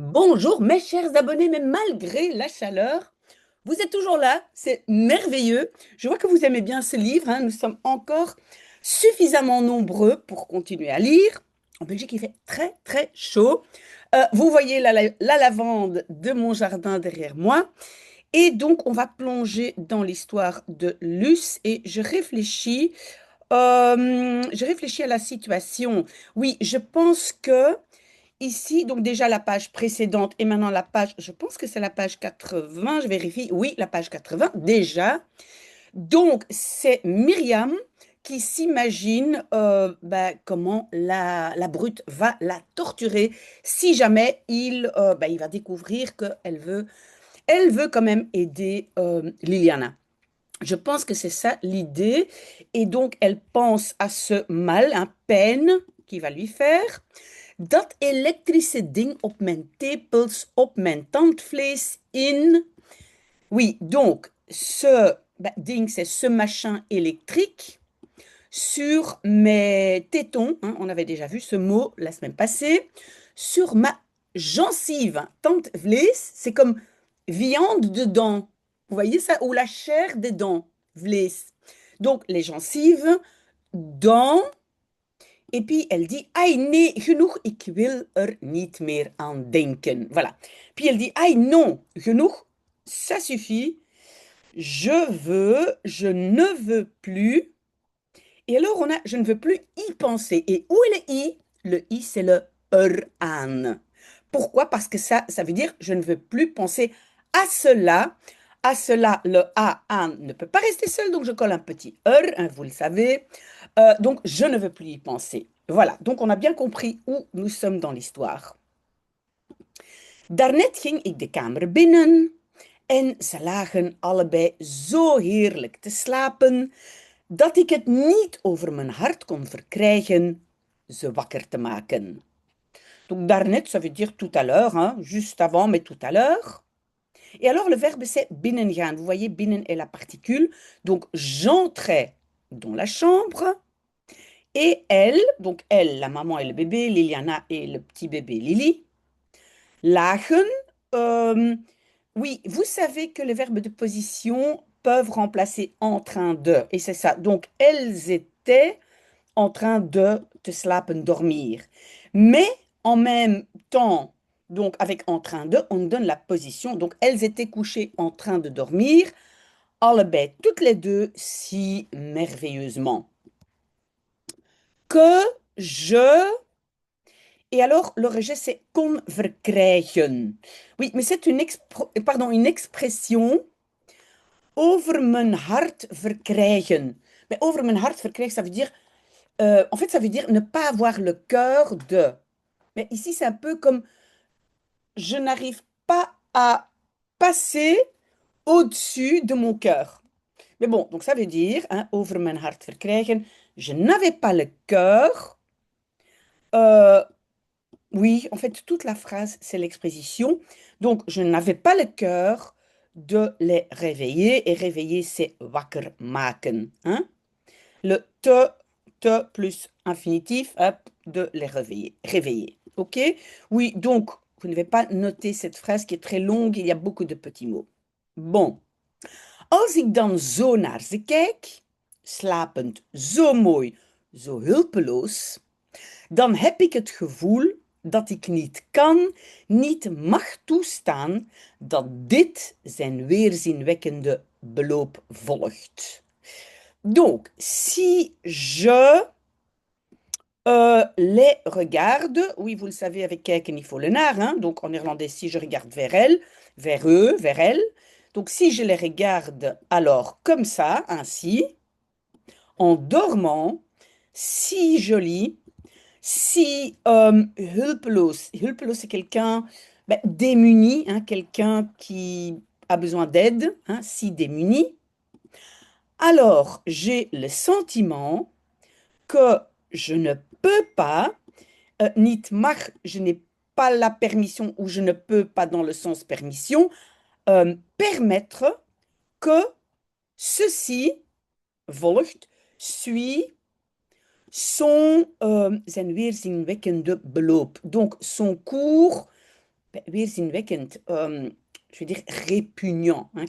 Bonjour mes chers abonnés, mais malgré la chaleur, vous êtes toujours là, c'est merveilleux. Je vois que vous aimez bien ce livre, hein. Nous sommes encore suffisamment nombreux pour continuer à lire. En Belgique, il fait très très chaud. Vous voyez la lavande de mon jardin derrière moi. Et donc, on va plonger dans l'histoire de Luce et je réfléchis à la situation. Oui, je pense que ici, donc déjà la page précédente et maintenant la page, je pense que c'est la page 80, je vérifie, oui, la page 80, déjà. Donc, c'est Myriam qui s'imagine comment la brute va la torturer si jamais il va découvrir qu'elle veut quand même aider Liliana. Je pense que c'est ça l'idée. Et donc, elle pense à ce mal, un peine qu'il va lui faire. Dat elektrische ding op mijn tepels, op mijn tandvlees in. Oui, donc, ce ding, c'est ce machin électrique sur mes tétons, hein, on avait déjà vu ce mot la semaine passée, sur ma gencive. Tandvlees, c'est comme viande de dents. Vous voyez ça? Ou la chair des dents. Vlees. Donc, les gencives, dents. Et puis elle dit, ai nee, genoeg, ik wil er niet meer aan denken. Voilà. Puis elle dit, ai non, genoeg, ça suffit, je ne veux plus. Et alors on a, je ne veux plus y penser. Et où est le i? Le i, c'est le eraan. Pourquoi? Parce que ça veut dire, je ne veux plus penser à cela. À cela, le a, an ne peut pas rester seul, donc je colle un petit hein, vous le savez. Donc, je ne veux plus y penser. Voilà, donc on a bien compris où nous sommes dans l'histoire. Daarnet ging ik de kamer binnen en ze lagen allebei zo heerlijk te slapen dat ik het niet over mijn hart kon verkrijgen ze wakker te maken. Donc, daarnet, ça veut dire tout à l'heure, hein, juste avant, mais tout à l'heure. Et alors, le verbe, c'est binnengaan. Vous voyez, binnen est la particule. Donc, j'entrais dans la chambre. Et elle, donc elle, la maman et le bébé, Liliana et le petit bébé Lily, lagen. euh, oui, vous savez que les verbes de position peuvent remplacer en train de. Et c'est ça. Donc, elles étaient en train de te slapen, dormir. Mais en même temps, donc avec en train de, on donne la position. Donc, elles étaient couchées en train de dormir, allebei, toutes les deux, si merveilleusement. Que je Et alors, le rejet, c'est kon verkrijgen. Oui, mais c'est une expression over mijn hart verkrijgen. Mais over mijn hart verkrijgen, ça veut dire, en fait, ça veut dire ne pas avoir le cœur de. Mais ici, c'est un peu comme je n'arrive pas à passer au-dessus de mon cœur. Mais bon, donc ça veut dire, hein, over mijn hart verkrijgen, je n'avais pas le cœur. euh, Oui, en fait, toute la phrase, c'est l'exposition. Donc, je n'avais pas le cœur de les réveiller. Et réveiller, c'est wakker maken, hein? Le te plus infinitif, hop, de les réveiller. Réveiller, ok? Oui, donc, vous ne devez pas noter cette phrase qui est très longue. Il y a beaucoup de petits mots. Bon. Als ik dan zo naar ze kijk, slapend zo mooi, zo hulpeloos, dan heb ik het gevoel dat ik niet kan, niet mag toestaan dat dit zijn weerzinwekkende beloop volgt. Donc, si je les regarde, oui, vous le savez, avec kijken, il faut le naar, hein, donc en néerlandais, si je regarde vers elle, vers eux, vers elle. Donc, si je les regarde, alors comme ça, ainsi, en dormant, si joli, si hulpeloos, hulpeloos c'est quelqu'un démuni, hein, quelqu'un qui a besoin d'aide, hein, si démuni, alors j'ai le sentiment que je ne peux pas, niet mag, je n'ai pas la permission ou je ne peux pas dans le sens permission, permettre que ceci volgt, suit zijn weerzinwekkende beloop. Donc son cours weerzinwekkend, je veux dire répugnant, hein,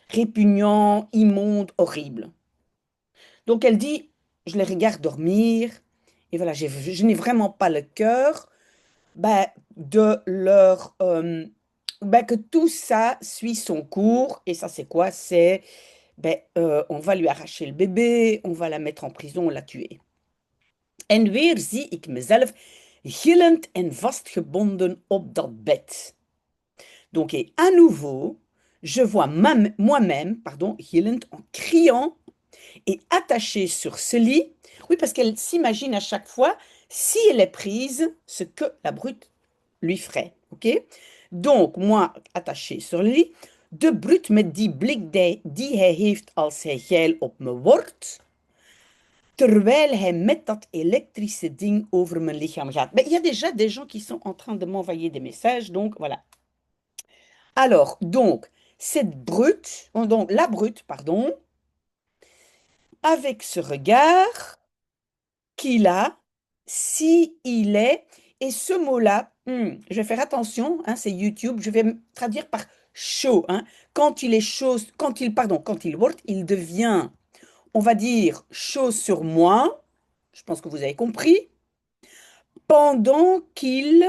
répugnant, immonde, horrible. Donc elle dit, je les regarde dormir, et voilà, je n'ai vraiment pas le cœur de que tout ça suit son cours. Et ça, c'est quoi? C'est, on va lui arracher le bébé, on va la mettre en prison, la tuer. En weer zie ik mezelf gillend en vastgebonden op dat bed. Donc, et à nouveau, je vois moi-même, pardon, gillend, en criant et attachée sur ce lit. Oui, parce qu'elle s'imagine à chaque fois, si elle est prise, ce que la brute lui ferait. Ok? Donc, moi, attachée sur le lit, de brute met die blik die hij heeft als hij geil op me wordt, terwijl hij met dat elektrische ding over mijn lichaam gaat. Mais il y a déjà des gens qui sont en train de m'envoyer des messages, donc voilà. Alors, donc, cette brute, donc la brute, pardon, avec ce regard qu'il a, si il est, et ce mot-là, je vais faire attention, hein, c'est YouTube, je vais traduire par chaud, hein. Quand il est chaud, quand il wordt, il devient, on va dire, chaud sur moi, je pense que vous avez compris, pendant qu'il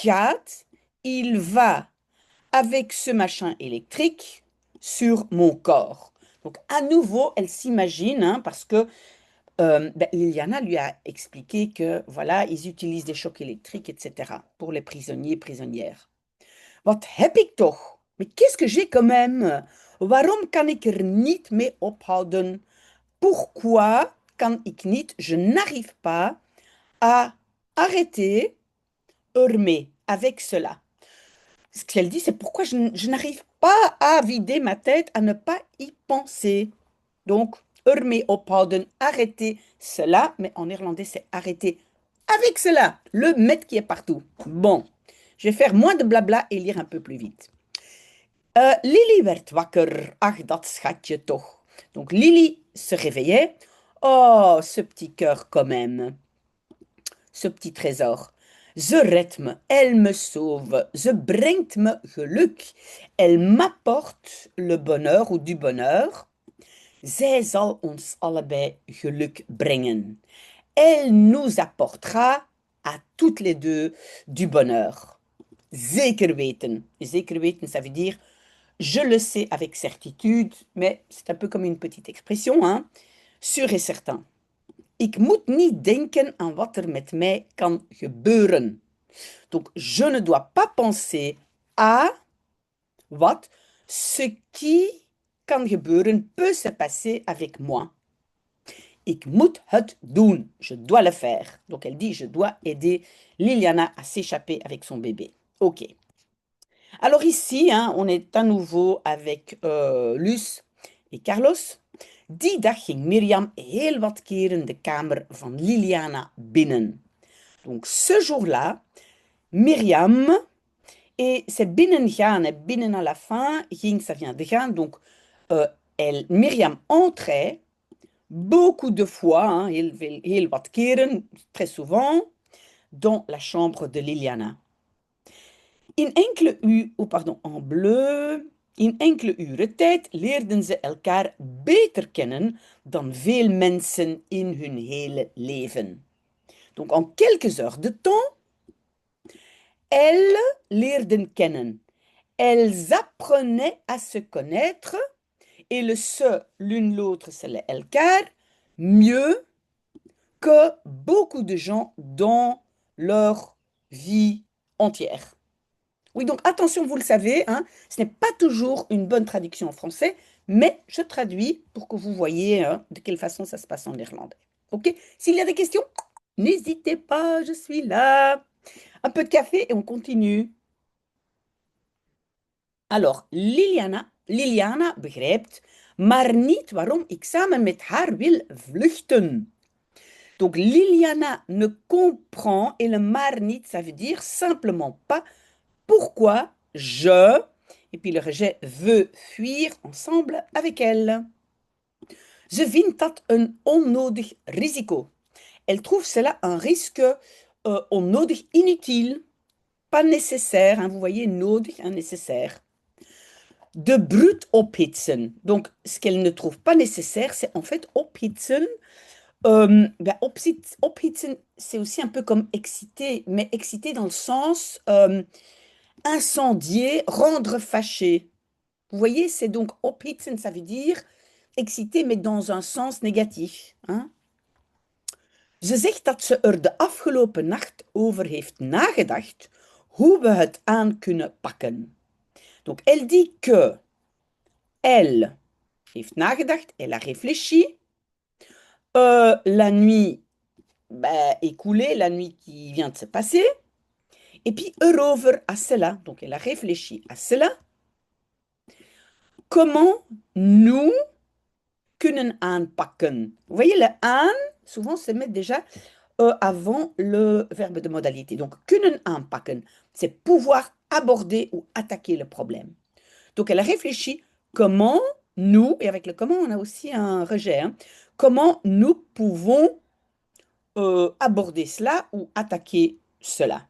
gaat, il va avec ce machin électrique sur mon corps. Donc à nouveau, elle s'imagine, hein, parce que Liliana lui a expliqué que voilà, ils utilisent des chocs électriques, etc. pour les prisonniers, prisonnières. Wat heb ik toch? Mais qu'est-ce que j'ai quand même? Waarom kan ik er niet mee ophouden? Pourquoi kan ik niet? Je n'arrive pas à arrêter ermee, avec cela. Ce qu'elle dit, c'est pourquoi je n'arrive pas à vider ma tête, à ne pas y penser. Donc, ermee ophouden, arrêter cela, mais en néerlandais, c'est arrêter avec cela, le met qui est partout. Bon, je vais faire moins de blabla et lire un peu plus vite. Lily werd wakker. Ach, dat schatje toch. Donc, Lily se réveillait. Oh, ce petit cœur quand même. Ce petit trésor. Ze redt me, elle me sauve, ze brengt me geluk, elle m'apporte le bonheur ou du bonheur. Zij zal ons allebei geluk brengen. Elle nous apportera à toutes les deux du bonheur. Zeker weten. Zeker weten, ça veut dire je le sais avec certitude, mais c'est un peu comme une petite expression, hein? Sûr et certain. Ik moet niet denken aan wat er met mij kan gebeuren. Donc, je ne dois pas penser à wat, ce qui kan gebeuren, peut se passer avec moi. Ik moet het doen. Je dois le faire. Donc, elle dit, je dois aider Liliana à s'échapper avec son bébé. OK. Alors ici, hein, on est à nouveau avec Luce et Carlos. Die dag ging Mirjam heel wat keren de kamer van Liliana binnen. Donc ce jour-là, Myriam, et c'est binnengaan, et binnen à la fin, ging, ça vient de gaan, donc Myriam entrait beaucoup de fois, hein, heel wat keren, très souvent, dans la chambre de Liliana. In enkele pardon, en bleu. In enkele uren tijd leerden ze elkaar beter kennen dan veel mensen in hun hele leven. Donc en quelques heures de temps, elles leerden kennen. Elles apprenaient à se connaître et le se, l'une l'autre, c'est le elkaar, mieux que beaucoup de gens dans leur vie entière. Oui, donc attention, vous le savez, hein, ce n'est pas toujours une bonne traduction en français, mais je traduis pour que vous voyez hein, de quelle façon ça se passe en néerlandais. OK? S'il y a des questions, n'hésitez pas, je suis là. Un peu de café et on continue. Alors, Liliana begrijpt, maar niet waarom ik samen met haar wil vluchten. Donc, Liliana ne comprend et le maar niet, ça veut dire simplement pas pourquoi je, et puis le rejet veut fuir ensemble avec elle. Ze vindt dat een onnodig risico. Elle trouve cela un risque onnodig, inutile. pas nécessaire, hein, vous voyez, nodig, hein, nécessaire. De brut ophitsen. Donc, ce qu'elle ne trouve pas nécessaire, c'est en fait ophitsen. Ophitsen, c'est aussi un peu comme exciter, mais exciter dans le sens incendier, rendre fâché. Vous voyez, c'est donc ophitsen, ça veut dire exciter, mais dans un sens négatif. Hein? Ze zegt dat ze er de afgelopen nacht over heeft nagedacht hoe we het aan kunnen pakken. Donc, elle dit que elle heeft nagedacht, elle a réfléchi. La nuit écoulée, la nuit qui vient de se passer. Et puis, erover à cela. Donc, elle a réfléchi à cela. Comment nous kunnen aanpakken. Vous voyez, le aan, souvent, se met déjà avant le verbe de modalité. Donc, kunnen aanpakken, c'est pouvoir aborder ou attaquer le problème. Donc, elle a réfléchi comment nous, et avec le comment, on a aussi un rejet, hein, comment nous pouvons aborder cela ou attaquer cela.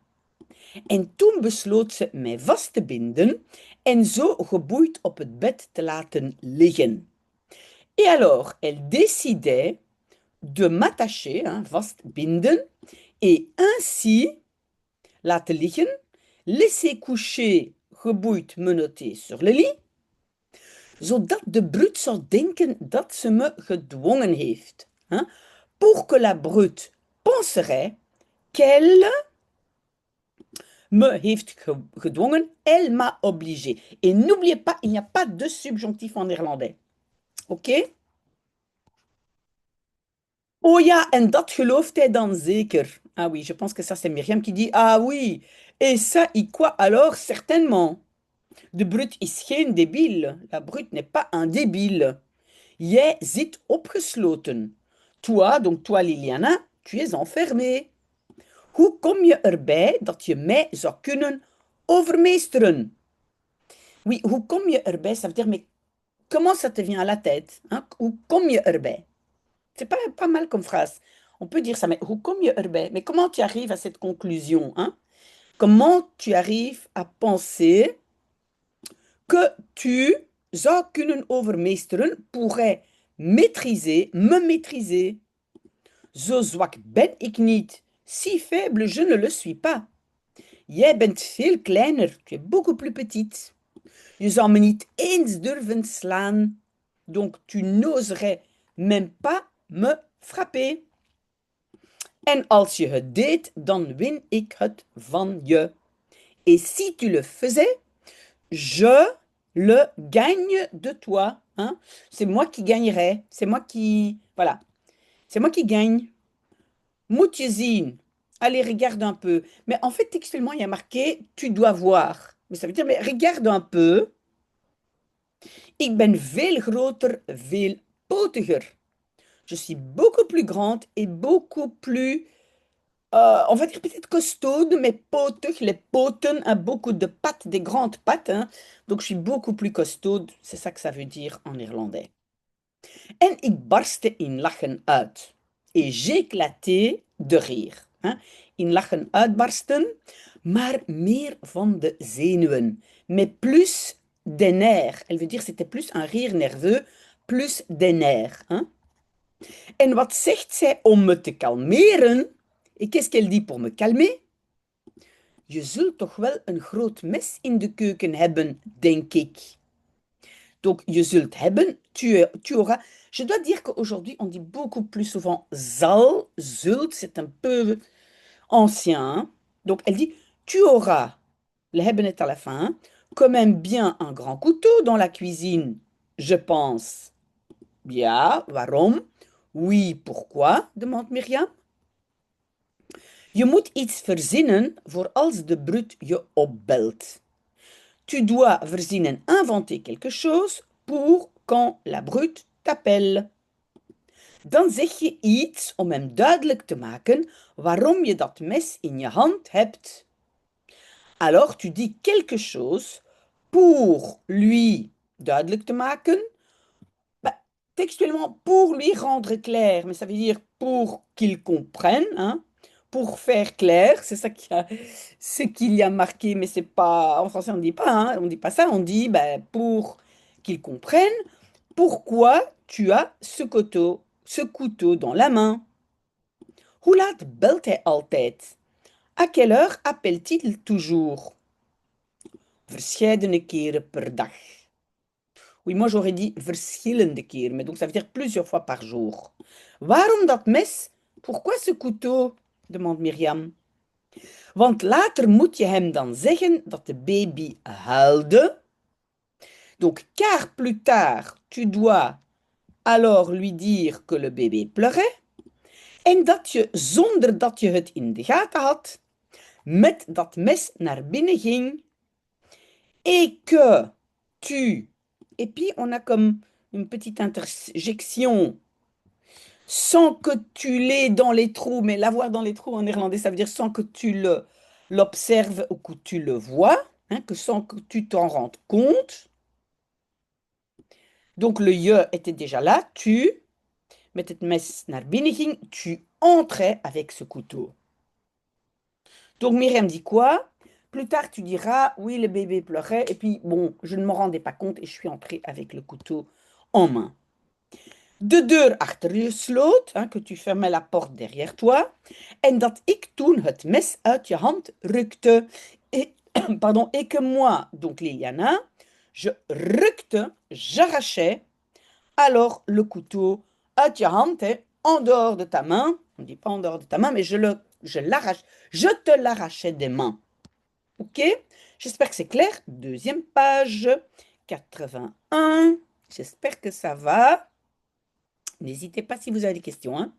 En toen besloot ze mij vast te binden en zo geboeid op het bed te laten liggen. Et alors, elle décidait de m'attacher, hein, vastbinden, et ainsi laten liggen, laisser coucher, geboeid, menotté sur le lit, zodat de brute zou denken dat ze me gedwongen heeft. Hein, pour que la brute penserait qu'elle me heeft gedwongen, elle m'a obligé. Et n'oubliez pas, il n'y a pas de subjonctif en néerlandais. Ok? Oh ja, en dat gelooft hij dan zeker. Ah oui, je pense que ça c'est Myriam qui dit, ah oui, et ça, y quoi alors? Certainement. De brute is geen debiel. La brute n'est pas un débile. Jij zit opgesloten. Toi, donc toi Liliana, tu es enfermée. Hoe kom je erbij dat je mij zou kunnen overmeesteren? Oui, hoe kom je erbij? Ça veut dire, mais comment ça te vient à la tête? Hein? Hoe kom je erbij? C'est pas mal comme phrase. On peut dire ça, mais hoe kom je erbij? Mais comment tu arrives à cette conclusion, hein? Comment tu arrives à penser que tu zou kunnen overmeesteren, pourrais maîtriser, me maîtriser? Zo zwak ben ik niet. Si faible, je ne le suis pas. Jij bent veel kleiner, tu es beaucoup plus petite. Je zou me niet eens durven slaan. Donc tu n'oserais même pas me frapper. En als je het deed, dan win ik het van je. Et si tu le faisais, je le gagne de toi. Hein? C'est moi qui gagnerais. C'est moi qui... Voilà. C'est moi qui gagne. Moet je zien. Allez, regarde un peu. Mais en fait, textuellement, il y a marqué tu dois voir. Mais ça veut dire, mais regarde un peu. Ik ben veel groter, veel potiger. Je suis beaucoup plus grande et beaucoup plus, on va dire peut-être costaude, mais potig, les poten, a beaucoup de pattes, des grandes pattes. Hein. Donc je suis beaucoup plus costaude, c'est ça que ça veut dire en irlandais. En ik barstte in lachen uit. Et j'éclatais de rire. Hein. In lachen uitbarsten, maar meer van de zenuwen. Mais plus des nerfs. Elle veut dire c'était plus un rire nerveux, plus des nerfs. Hein. En wat zegt zij om me te kalmeren? Et qu'est-ce qu'elle dit pour me calmer? Je zult toch wel een groot mes in de keuken hebben, denk ik. Donc, je zult hebben, tu auras. Je dois dire qu'aujourd'hui, on dit beaucoup plus souvent zal, zult, c'est un peu ancien. Hein. Donc, elle dit, tu auras, le hebben est à la fin, quand même bien un grand couteau dans la cuisine, je pense. Ja, waarom? Oui, pourquoi? Demande Myriam. Je moet iets verzinnen voor als de brute je opbelt. Tu dois verzinnen, inventer quelque chose pour quand la brute t'appelle. Dan zeg je iets om hem duidelijk te maken waarom je dat mes in je hand hebt. Alors tu dis quelque chose pour lui duidelijk te maken. Textuellement, pour lui rendre clair, mais ça veut dire pour qu'il comprenne, hein, pour faire clair, c'est ça ce qu'il y a marqué, mais c'est pas, en français on dit pas, hein, on dit pas ça, on dit ben, pour qu'ils comprennent pourquoi tu as ce couteau dans la main. Hoe laat belt hij altijd? À quelle heure appelle-t-il toujours? Verscheidene keren per dag. Oui, moi j'aurais dit verschillende keren, mais donc ça veut dire plusieurs fois par jour. Waarom dat mes? Pourquoi ce couteau? Demande Myriam. Want later moet je hem dan zeggen dat de baby huilde. Donc, car plus tard, tu dois alors lui dire que le bébé pleurait. En dat je, zonder dat je het in de gaten had, met dat mes naar binnen ging. Et que tu... Et puis, on a comme une petite interjection sans que tu l'aies dans les trous, mais l'avoir dans les trous en néerlandais, ça veut dire sans que tu l'observes ou que tu le vois, hein, que sans que tu t'en rendes compte. Donc le je était déjà là, tu, met het mes naar binnen ging, tu entrais avec ce couteau. Donc Myriam dit quoi? Plus tard, tu diras, oui, le bébé pleurait, et puis bon, je ne m'en rendais pas compte et je suis entrée avec le couteau en main. De deur achter je sloot, hein, que tu fermais la porte derrière toi, en dat ik toen het mes uit je hand rukte. Et, pardon, et que moi, donc Liliana, je rukte, j'arrachais, alors le couteau uit je hand, hein, en dehors de ta main, on ne dit pas en dehors de ta main, mais je l'arrache, je te l'arrachais des mains. Ok? J'espère que c'est clair. Deuxième page, 81. J'espère que ça va. N'hésitez pas si vous avez des questions. Hein.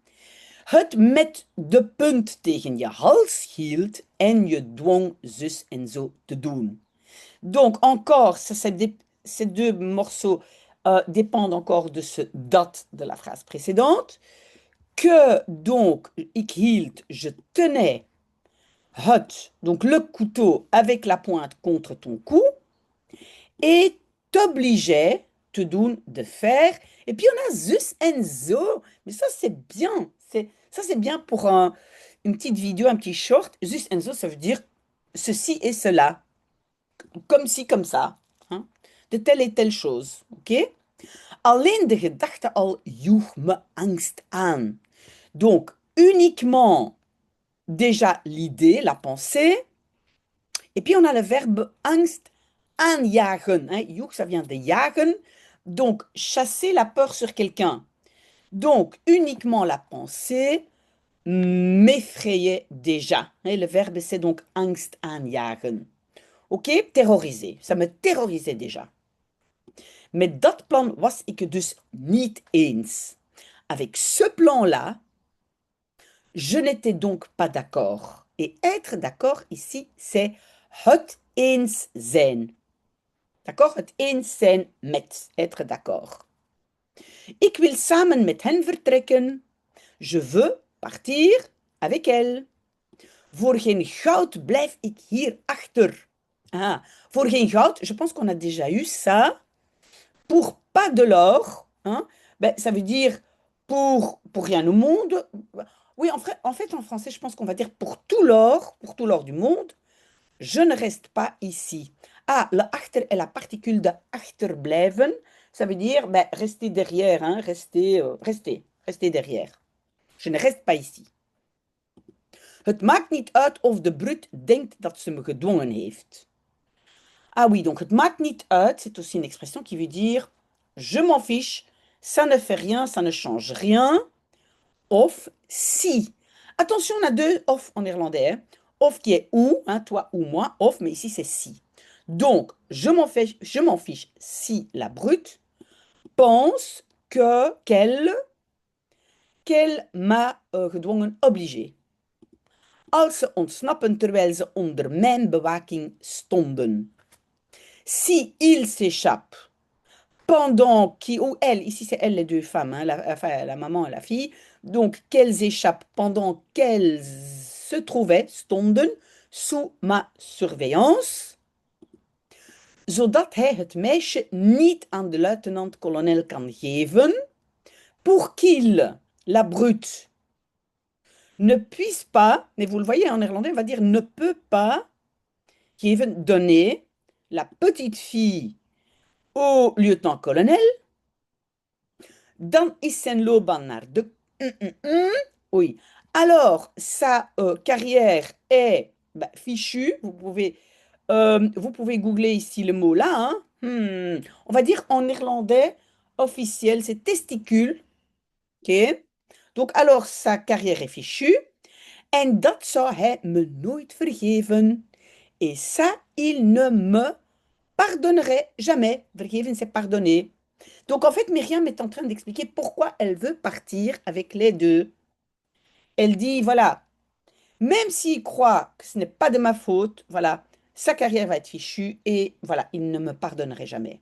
Het met de punt tegen je hals hield en je dwong zus en zo te doen. Donc encore, ces deux morceaux dépendent encore de ce dat de la phrase précédente. Que donc, ik hield, je tenais, het, donc le couteau avec la pointe contre ton cou, et t'obligeait, te doen, de faire. Et puis on a zus en zo. Mais ça c'est bien. Ça c'est bien pour une petite vidéo, un petit short. Zus en zo, ça veut dire ceci et cela. Comme ci, comme ça. Hein? De telle et telle chose. Ok? Alleen de gedachte al joeg me angst aan. Donc, uniquement déjà l'idée, la pensée. Et puis on a le verbe angst aanjagen. Hein? Joeg, ça vient de jagen. Donc, chasser la peur sur quelqu'un. Donc, uniquement la pensée m'effrayait déjà. Et le verbe, c'est donc angst aanjagen. Ok? Terroriser. Ça me terrorisait déjà. Met dat plan was ik dus niet eens. Avec ce plan-là, je n'étais donc pas d'accord. Et être d'accord ici, c'est het eens zijn. D'accord? Het eens zijn met. Être d'accord. Ik wil samen met hen vertrekken. Je veux partir avec elle. Voor geen goud blijf ik hier achter. Ah, voor geen goud, je pense qu'on a déjà eu ça. Pour pas de l'or, hein, ben, ça veut dire pour rien au monde. Oui, en fait, en français, je pense qu'on va dire pour tout l'or du monde, je ne reste pas ici. Ah, le achter est la particule de achterblijven. Ça veut dire ben, rester derrière, hein, rester derrière. Je ne reste pas ici. Het maakt niet uit of de brut denkt dat ze me gedwongen heeft. Ah oui, donc het maakt niet uit, c'est aussi une expression qui veut dire je m'en fiche, ça ne fait rien, ça ne change rien. Of si. Attention, on a deux of en néerlandais. Hein. Of qui est ou, hein, toi ou moi, of, mais ici c'est si. Donc, je m'en fiche si la brute pense qu'elle m'a gedwongen obligé. Als ze ontsnappen terwijl ze onder mijn bewaking stonden. Si il s'échappe pendant ou elle, ici c'est elle les deux femmes, hein, la maman et la fille, donc qu'elles échappent pendant qu'elles se trouvaient, stonden, sous ma surveillance, zodat hij het meisje niet aan de luitenant-kolonel kan geven, pour qu'il, la brute, ne puisse pas, mais vous le voyez en néerlandais, on va dire ne peut pas, geven, donner la petite fille au lieutenant-colonel. Dan is zijn loopbaan naar de... Oui. Alors, sa carrière est bah, fichue. Vous pouvez googler ici le mot là, hein. On va dire en néerlandais officiel, c'est testicule. Ok? Donc, alors, sa carrière est fichue. En dat zou hij me nooit vergeven. Et ça, il ne me pardonnerait jamais. Vergeven, c'est pardonner. Donc, en fait, Myriam est en train d'expliquer pourquoi elle veut partir avec les deux. Elle dit, voilà, même s'il croit que ce n'est pas de ma faute, voilà, sa carrière va être fichue et voilà, il ne me pardonnerait jamais.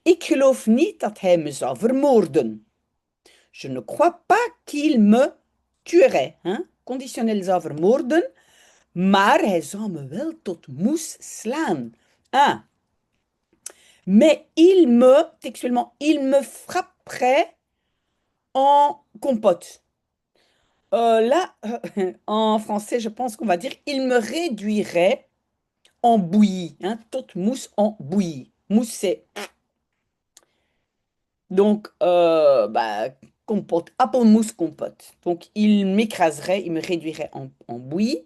Ik geloof niet dat hij me zou vermoorden. Je ne crois pas qu'il me tuerait. Hein? Conditionnel zou vermoorden, maar hij zou me wel tot moes slaan. Ah, mais textuellement, il me frapperait en compote. Là, en français, je pense qu'on va dire il me réduirait en bouillie. Hein, toute mousse en bouillie. Mousse, c'est donc bah, compote, appelmousse compote. Donc il m'écraserait, il me réduirait en bouillie.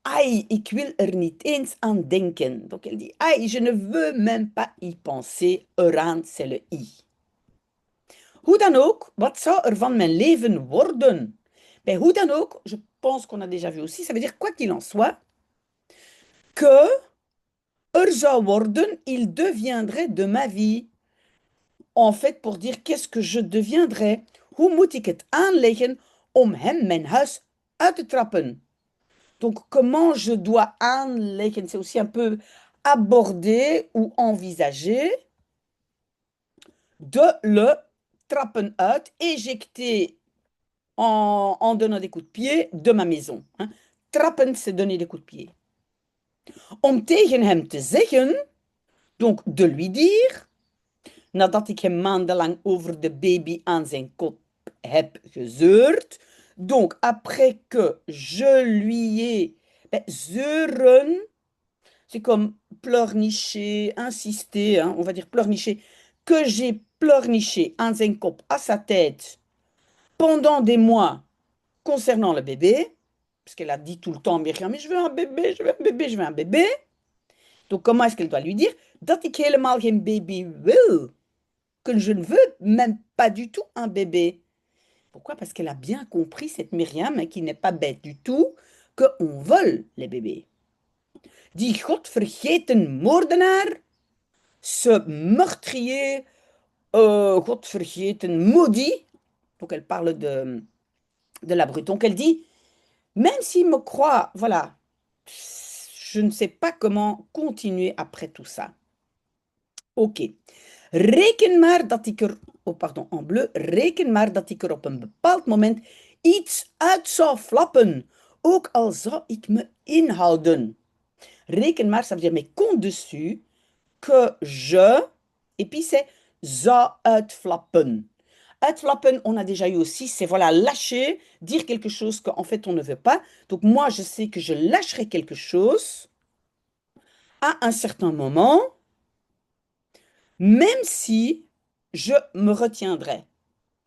Aïe, ik wil er niet eens aan denken. Donc elle dit, aïe, je ne veux même pas y penser. Eraan, c'est le i. Hoe dan ook, wat zou er van mijn leven worden? Ben, hoe dan ook, je pense qu'on a déjà vu aussi, ça veut dire quoi qu'il en soit, que er zou worden, il deviendrait de ma vie. En fait, pour dire qu'est-ce que je deviendrais, hoe moet ik het aanleggen om hem mijn huis uit te trappen? Donc, comment je dois aanleggen, c'est aussi un peu aborder ou envisager de le trappen uit, éjecter en donnant des coups de pied de ma maison. Hein. Trappen, c'est donner des coups de pied. Om tegen hem te zeggen, donc de lui dire, nadat ik hem maandenlang over de baby aan zijn kop heb gezeurd, donc après que je lui ai zeuren, c'est comme pleurnicher, insister, hein, on va dire pleurnicher, que j'ai pleurniché aan zijn kop, à sa tête, pendant des mois concernant le bébé, parce qu'elle a dit tout le temps, Myriam, mais je veux un bébé, je veux un bébé, je veux un bébé. Donc comment est-ce qu'elle doit lui dire? Dat ik helemaal geen baby wil. Que je ne veux même pas du tout un bébé. Pourquoi? Parce qu'elle a bien compris, cette Myriam, hein, qui n'est pas bête du tout, qu'on vole les bébés. Die godvergeten moordenaar, ce meurtrier, godvergeten maudit. Donc elle parle de la brute. Donc elle dit, même s'il me croit, voilà, je ne sais pas comment continuer après tout ça. Ok. Reken maar dat ik er, oh pardon, en bleu, reken maar dat ik er op een bepaald moment iets uit zou flappen, ook al zou ik me inhouden. Reken maar, ça veut dire, mais compte dessus que je, et puis c'est zou uitflappen. Uitflappen, on a déjà eu aussi, c'est voilà, lâcher, dire quelque chose qu'en fait on ne veut pas. Donc moi, je sais que je lâcherai quelque chose à un certain moment, même si je me retiendrai.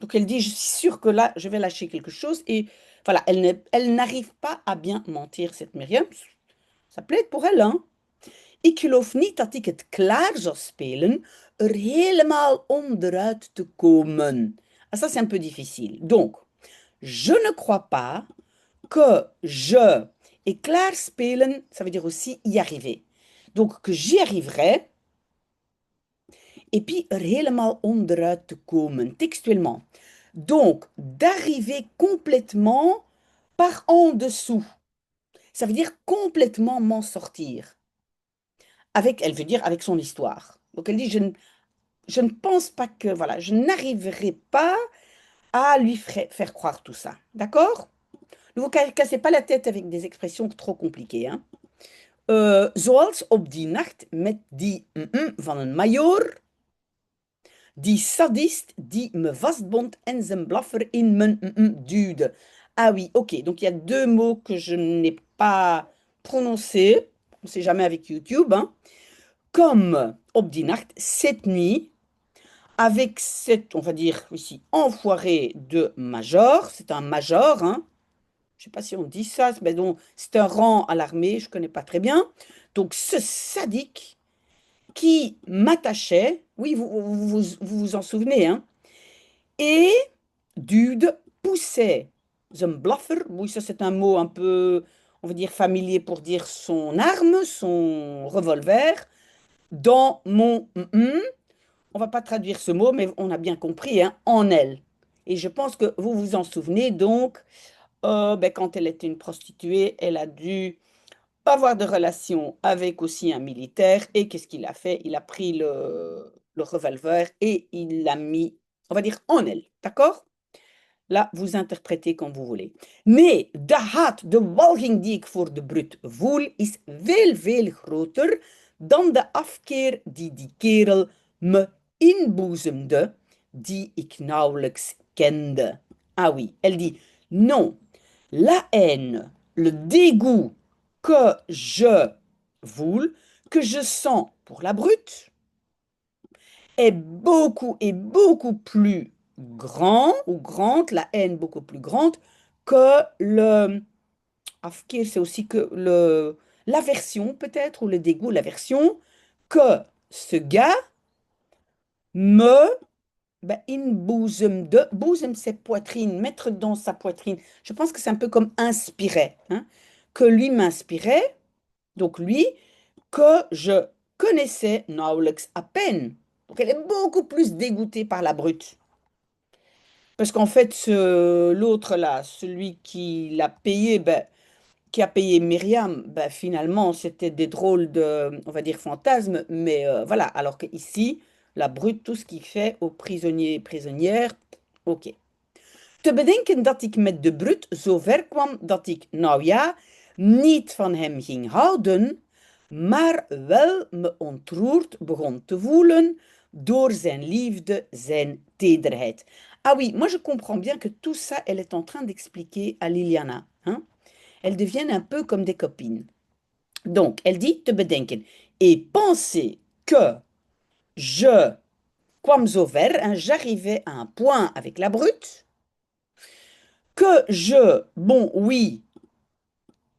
Donc elle dit, je suis sûre que là, je vais lâcher quelque chose. Et voilà, elle n'arrive pas à bien mentir, cette Myriam. Ça plaît pour elle, hein? Ik geloof niet dat ik het klaar zou spelen er helemaal onderuit te komen. Ah, ça, c'est un peu difficile. Donc, je ne crois pas que je et klaar spelen, ça veut dire aussi y arriver. Donc, que j'y arriverai. Et puis, er helemaal onderuit te komen, textuellement. Donc, d'arriver complètement par en dessous. Ça veut dire complètement m'en sortir. Avec, elle veut dire avec son histoire. Donc, elle dit, je ne pense pas que, voilà, je n'arriverai pas à lui faire croire tout ça. D'accord? Ne vous cassez pas la tête avec des expressions trop compliquées. Hein? Zoals op die nacht met die van een majoor. Die sadist die me vastbond en zijn blaffer in mijn duwde. Ah oui, ok. Donc il y a deux mots que je n'ai pas prononcés. On ne sait jamais avec YouTube, hein. Comme op die nacht, cette nuit, avec cette, on va dire ici, enfoiré de major. C'est un major, hein. Je ne sais pas si on dit ça, mais donc c'est un rang à l'armée, je ne connais pas très bien. Donc ce sadique qui m'attachait, oui, vous en souvenez, hein, et dude poussait un blaffer, oui, ça c'est un mot un peu, on va dire, familier pour dire son arme, son revolver, dans mon on va pas traduire ce mot, mais on a bien compris, hein, en elle. Et je pense que vous vous en souvenez, donc, ben, quand elle était une prostituée, elle a dû avoir de relations avec aussi un militaire. Et qu'est-ce qu'il a fait? Il a pris le revolver et il l'a mis, on va dire, en elle. D'accord? Là, vous interprétez comme vous voulez. Nee, de haat, de walging die ik voor de brut voel, is veel, veel groter dan de afkeer die kerel me inboezemde, die ik nauwelijks kende. Ah oui, elle dit non, la haine, le dégoût que je voule, que je sens pour la brute, est beaucoup plus grand ou grande, la haine beaucoup plus grande que le afkeer, c'est aussi que l'aversion peut-être, ou le dégoût, l'aversion, que ce gars me ben, inboezem de, boezem c'est poitrine, mettre dans sa poitrine. Je pense que c'est un peu comme inspirer, hein, que lui m'inspirait, donc lui, que je connaissais nauwelijks à peine. Donc elle est beaucoup plus dégoûtée par la brute. Parce qu'en fait, l'autre là, celui qui l'a payé, ben, qui a payé Myriam, ben, finalement, c'était des drôles de, on va dire, fantasmes. Mais voilà, alors que ici, la brute, tout ce qu'il fait aux prisonniers et prisonnières, ok. Te bedenken dat ik met de brut zo ver kwam dat ik, nou ja, niet van hem ging houden, maar wel me ontroerd begon te voelen door zijn liefde, zijn tederheid. Ah oui, moi je comprends bien que tout ça, elle est en train d'expliquer à Liliana, hein. Elles deviennent un peu comme des copines. Donc, elle dit te bedenken. Et penser que je kwam zo ver, hein, j'arrivais à un point avec la brute, que je, bon, oui,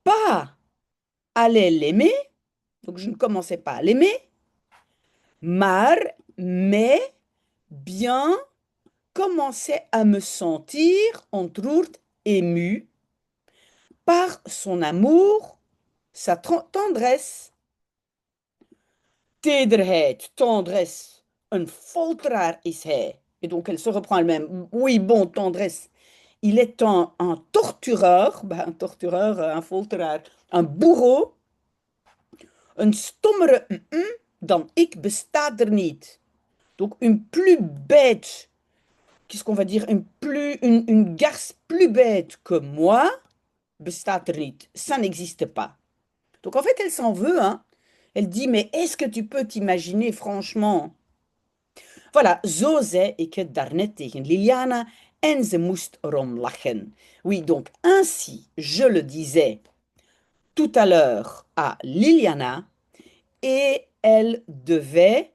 pas allais l'aimer, donc je ne commençais pas à l'aimer, mais bien commençais à me sentir ontroerd, ému par son amour, sa tendresse. Tederheid, tendresse, een folteraar is hij. Et donc elle se reprend elle-même. Oui, bon, tendresse. Il est un tortureur, ben, un tortureur, un folteraar, un bourreau, een stommere dan ik bestaat er niet. Donc une plus bête, qu'est-ce qu'on va dire, une garce plus bête que moi, bestaat er niet. Ça n'existe pas. Donc en fait, elle s'en veut, hein. Elle dit, mais est-ce que tu peux t'imaginer, franchement? Voilà, zo zei ik het daarnet tegen Liliana en ze moest erom lachen. Oui, donc ainsi, je le disais tout à l'heure à Liliana et elle devait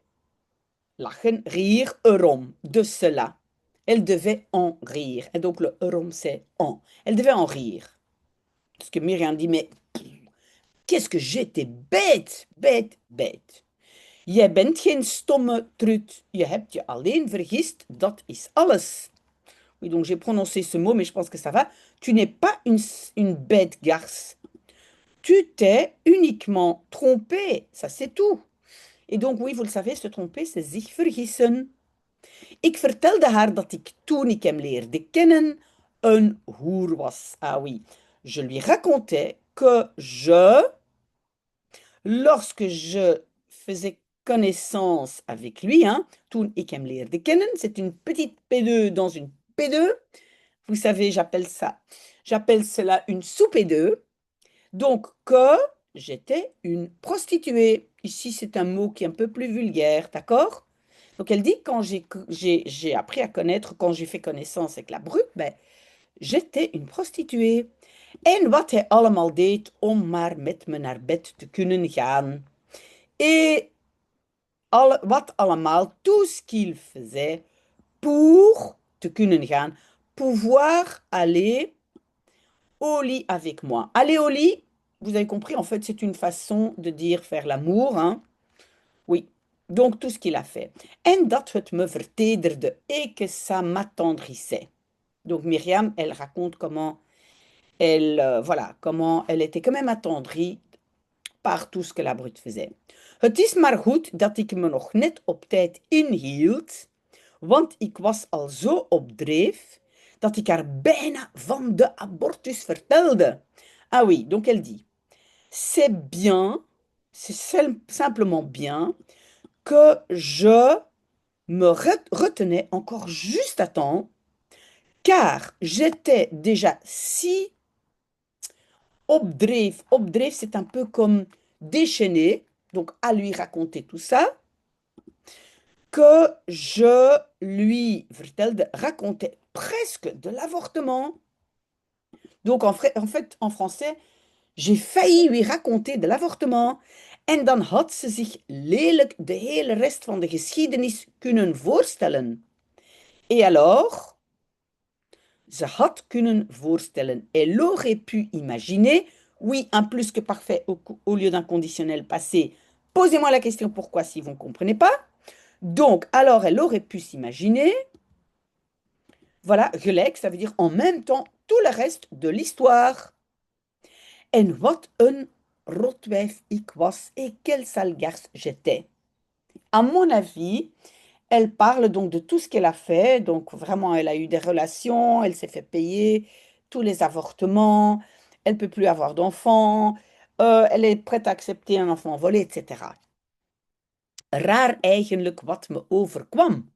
lachen, rire, erom, de cela. Elle devait en rire. Et donc le erom, c'est en. Elle devait en rire. Parce que Myriam dit, mais qu'est-ce que j'étais bête, bête, bête. Jij bent geen stomme trut. Je hebt je alleen vergist, dat is alles. Oui, donc j'ai prononcé ce mot, mais je pense que ça va. Tu n'es pas une bête garce. Tu t'es uniquement trompé. Ça, c'est tout. Et donc, oui, vous le savez, se tromper, c'est zich vergissen. Ik vertelde haar dat ik toen ik hem leerde kennen, een hoer was. Ah oui, je lui racontais que lorsque je faisais connaissance avec lui, hein, toen ik hem leerde kennen, c'est une petite P2 dans une P2. Vous savez, j'appelle cela une sous-P2. Donc, que j'étais une prostituée. Ici, c'est un mot qui est un peu plus vulgaire, d'accord? Donc, elle dit, quand j'ai appris à connaître, quand j'ai fait connaissance avec la brute, ben, J'étais une prostituée. En wat hij allemaal deed om maar met me naar bed te kunnen gaan. Et wat allemaal, tout ce qu'il faisait pour te kunnen gaan, pouvoir aller au lit avec moi. Aller au lit, vous avez compris, en fait, c'est une façon de dire faire l'amour, hein. Oui, donc tout ce qu'il a fait. En dat het me vertederde et que ça m'attendrissait. Donc Myriam, elle raconte comment elle, voilà, comment elle était quand même attendrie par tout ce que la brute faisait. Het is maar goed dat ik me nog net op tijd inhield, want ik was al zo op dreef dat ik haar bijna van de abortus vertelde. Ah oui, donc elle dit, c'est bien, c'est simplement bien que je me retenais encore juste à temps, car j'étais déjà si opdreef. Opdreef, c'est un peu comme déchaîné, donc à lui raconter tout ça, que je lui vertelde, racontais presque de l'avortement. Donc en fait, en français, j'ai failli lui raconter de l'avortement. En dan had ze zich lelijk de hele rest van de geschiedenis kunnen voorstellen. Et alors, ze had kunnen voorstellen. Elle aurait pu imaginer, oui, un plus que parfait au lieu d'un conditionnel passé. Posez-moi la question pourquoi si vous ne comprenez pas. Donc, alors, elle aurait pu s'imaginer, voilà, gelijk, ça veut dire en même temps tout le reste de l'histoire. En wat een rotwijf ik was et quelle sale garce j'étais. À mon avis, elle parle donc de tout ce qu'elle a fait. Donc vraiment, elle a eu des relations, elle s'est fait payer tous les avortements, elle peut plus avoir d'enfants, elle est prête à accepter un enfant volé, etc. Raar eigenlijk wat me overkwam.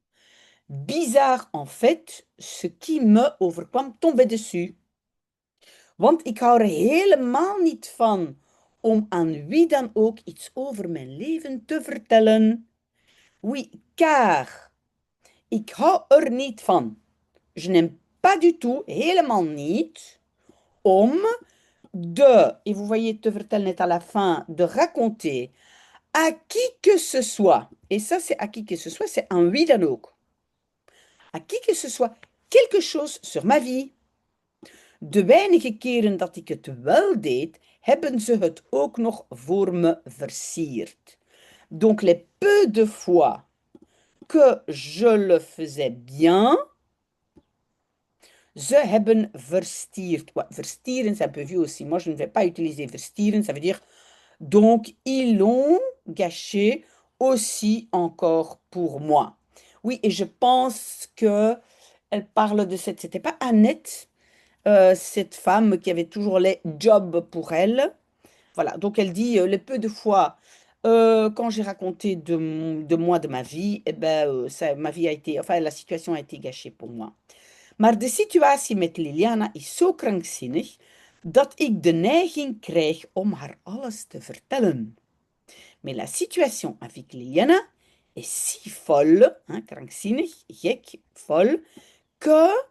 Bizarre en fait, ce qui me overkwam tombait dessus. Want ik hou er helemaal niet van om aan wie dan ook iets over mijn leven te vertellen. Oui, car ik hou er niet van. Je n'aime pas du tout, helemaal niet, om de, et vous voyez, te vertellen est à la fin, de raconter à qui que ce soit, et ça c'est à qui que ce soit, c'est un wie dan ook, à qui que ce soit, quelque chose sur ma vie. De weinige keren dat ik het wel deed, hebben ze het ook nog voor me versierd. Donc les peu de fois que je le faisais bien, ze hebben verstierd. Ouais, verstieren, c'est un peu vieux aussi. Moi, je ne vais pas utiliser verstieren, ça veut dire donc ils l'ont gâché aussi encore pour moi. Oui, et je pense que elle parle de cette, c'était pas Annette, cette femme qui avait toujours les jobs pour elle. Voilà, donc elle dit les peu de fois quand j'ai raconté de moi, de ma vie, eh ben, ça, ma vie a été, enfin la situation a été gâchée pour moi. Maar de situatie met Liliana is zo krankzinnig dat ik de neiging krijg om haar alles te vertellen. Mais la situation avec Liliana est si folle, hein, krankzinnig, gek, folle, que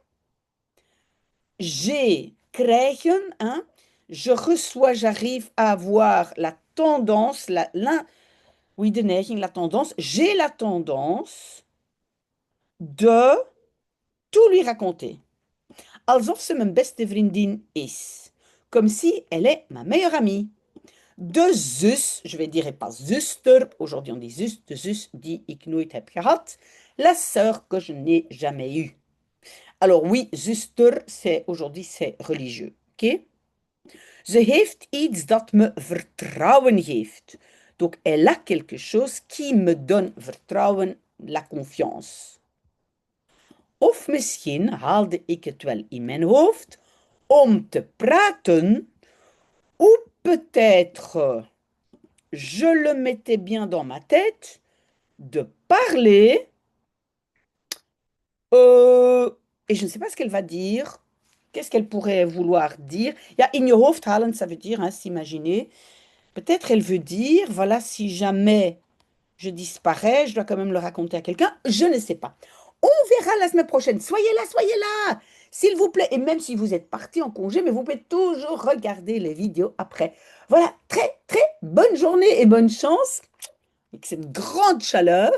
j'ai, krijgen, hein, je reçois, j'arrive à avoir la tendance, oui, de neiging, la tendance, j'ai la tendance de tout lui raconter. Alsof ze mijn beste vriendin is. Comme si elle est ma meilleure amie. De zus, je vais dire pas zuster, aujourd'hui on dit zus, de zus die ik nooit heb gehad, la sœur que je n'ai jamais eue. Alors oui, zuster, c'est aujourd'hui c'est religieux, ok? Ze heeft iets dat me vertrouwen geeft. Donc elle a quelque chose qui me donne vertrouwen, la confiance. Of misschien haalde ik het wel in mijn hoofd om te praten, ou peut-être je le mettais bien dans ma tête de parler, et je ne sais pas ce qu'elle va dire, qu'est-ce qu'elle pourrait vouloir dire. Ja, in je hoofd halen, ça veut dire, hein, s'imaginer. Peut-être elle veut dire, voilà, si jamais je disparais, je dois quand même le raconter à quelqu'un. Je ne sais pas. On verra la semaine prochaine. Soyez là, soyez là. s'il vous plaît, et même si vous êtes parti en congé, mais vous pouvez toujours regarder les vidéos après. Voilà, très, très bonne journée et bonne chance avec cette grande chaleur.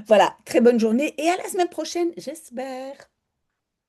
Voilà, très bonne journée et à la semaine prochaine, j'espère.